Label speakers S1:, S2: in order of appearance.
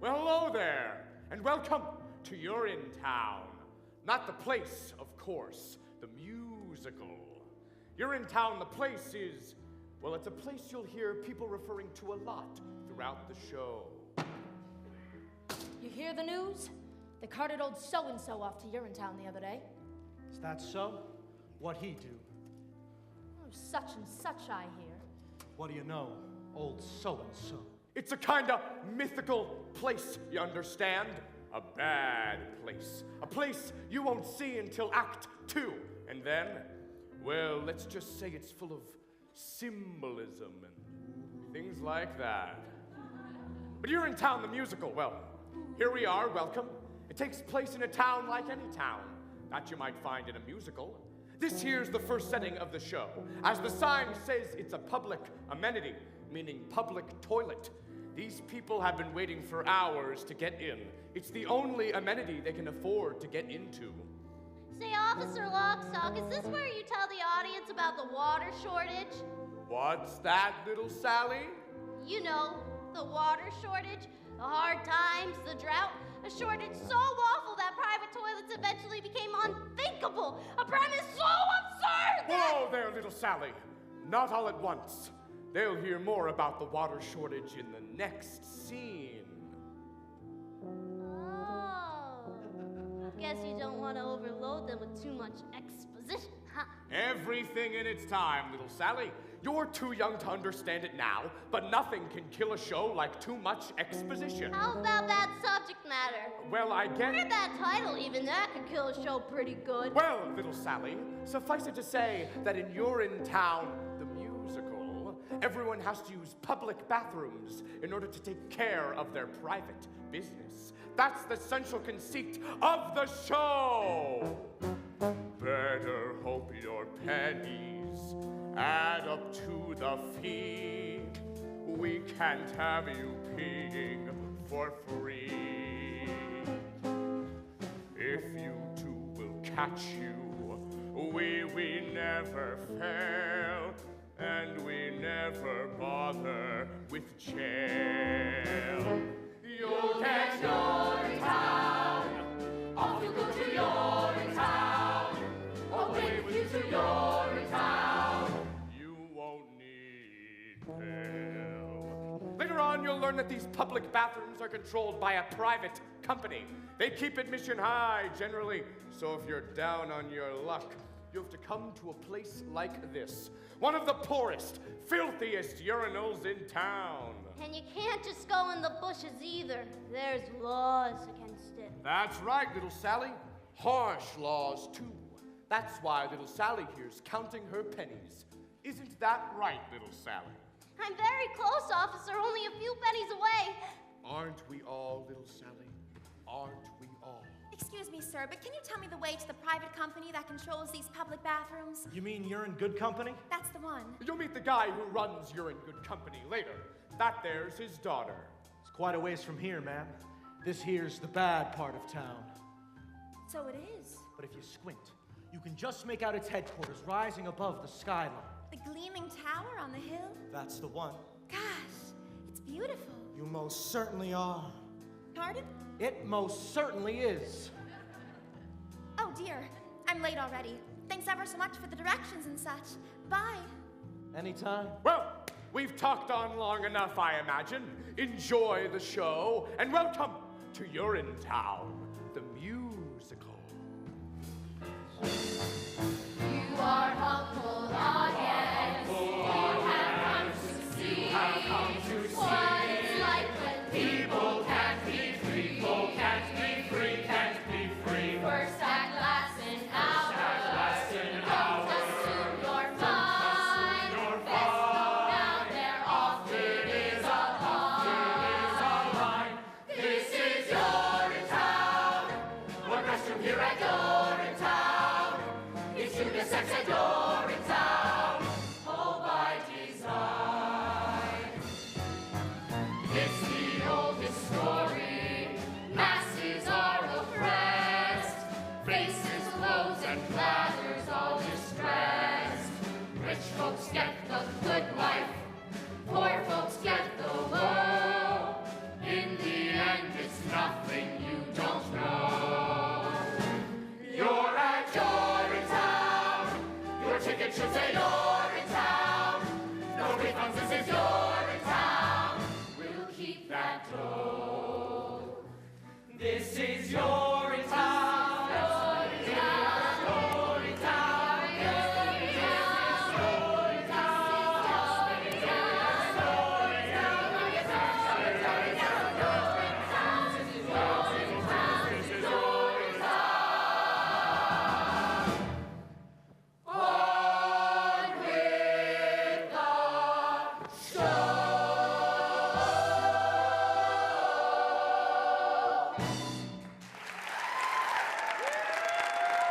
S1: Well, hello there, and welcome to Urinetown. Not the place, of course, the musical. Urinetown, the place is, well, it's a place you'll hear people referring to a lot throughout the show.
S2: You hear the news? They carted old so-and-so off to Urinetown the other day.
S3: Is that so? What'd he do?
S2: Oh, such and such, I hear.
S3: What do you know, old so-and-so?
S1: It's a kind of mythical place, you understand? A bad place. A place you won't see until Act 2. And then, well, let's just say it's full of symbolism and things like that. But Urinetown, the musical, well, here we are, welcome. It takes place in a town like any town that you might find in a musical. This here's the first setting of the show. As the sign says, it's a public amenity, meaning public toilet. These people have been waiting for hours to get in. It's the only amenity they can afford to get into.
S4: Say, Officer Lockstock, is this where you tell the audience about the water shortage?
S1: What's that, little Sally?
S4: You know, the water shortage, the hard times, the drought, a shortage so awful that private toilets eventually became unthinkable. A premise so absurd that...
S1: Whoa there, little Sally. Not all at once. They'll hear more about the water shortage in the next scene.
S4: Oh. Guess you don't want to overload them with too much exposition, huh?
S1: Everything in its time, little Sally. You're too young to understand it now, but nothing can kill a show like too much exposition.
S4: How about that subject matter?
S1: Well, I get...
S4: Heard that title, even that could kill a show pretty good.
S1: Well, little Sally, suffice it to say that in Urinetown, the musical, everyone has to use public bathrooms in order to take care of their private business. That's the central conceit of the show. Better hope your pennies add up to the fee. We can't have you peeing for free. If you two will catch you, we never fail, and we never bother with jail. You'll get Urinetown, off you go to Urinetown, away with you to Urinetown. You won't need bail. Later on, you'll learn that these public bathrooms are controlled by a private company. They keep admission high, generally, so if you're down on your luck, you have to come to a place like this. One of the poorest, filthiest urinals in town.
S4: And you can't just go in the bushes either. There's laws against it.
S1: That's right, little Sally. Harsh laws, too. That's why little Sally here's counting her pennies. Isn't that right, little Sally?
S4: I'm very close, officer, only a few pennies away.
S1: Aren't we all, little Sally? Aren't we all?
S5: Excuse me, sir, but can you tell me the way to the private company that controls these public bathrooms?
S3: You mean you're in good company?
S5: That's the one.
S1: You'll meet the guy who runs You're in Good Company later. That there's his daughter.
S3: It's quite a ways from here, ma'am. This here's the bad part of town.
S5: So it is.
S3: But if you squint, you can just make out its headquarters rising above the skyline.
S5: The gleaming tower on the hill?
S3: That's the one.
S5: Gosh, it's beautiful.
S3: You most certainly are.
S5: Pardon?
S3: It most certainly is.
S5: Oh dear, I'm late already. Thanks ever so much for the directions and such. Bye.
S3: Anytime.
S1: Well, we've talked on long enough, I imagine. Enjoy the show, and welcome to Urinetown, the musical.
S6: You are humble audience. You have come to see what it's like when people can't be free. People can't be free, can't be free. First act lasts an hour. Don't assume you're fine. Best go down there often is a line. This is Urinetown, where This is